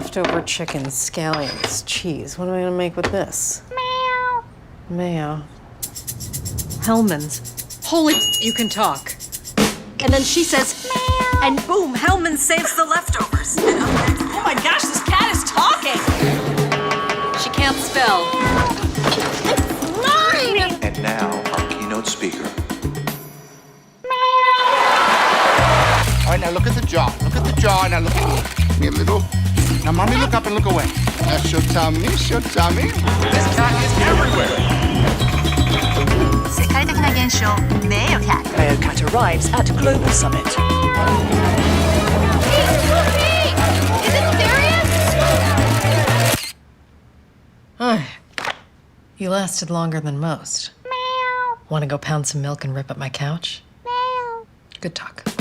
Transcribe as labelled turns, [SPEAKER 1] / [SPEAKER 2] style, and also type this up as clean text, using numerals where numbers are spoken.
[SPEAKER 1] leftover chicken, scallions, cheese. What am I gonna make with this?
[SPEAKER 2] Mayo.
[SPEAKER 1] Mayo. Hellmann's. Holy, you can talk. And then she says,
[SPEAKER 2] Mayo.
[SPEAKER 1] and boom, Hellmann saves the leftovers.
[SPEAKER 3] Oh my gosh, this cat is talking!
[SPEAKER 1] She can't spell.
[SPEAKER 2] Mine.
[SPEAKER 4] And now, our keynote speaker.
[SPEAKER 5] All right, now look at the jaw. Look at the jaw. Now look at me a little. Now, mommy, look up and look away. That's your tummy. Show tummy.
[SPEAKER 4] This cat is everywhere.
[SPEAKER 6] 世界的な現象 Mayo Cat.
[SPEAKER 3] Mayo Cat arrives at Global Summit.
[SPEAKER 2] Is it serious?
[SPEAKER 1] You lasted longer than most.
[SPEAKER 2] Mayo.
[SPEAKER 1] Want to go pound some milk and rip up my couch?
[SPEAKER 2] Mayo.
[SPEAKER 1] Good talk.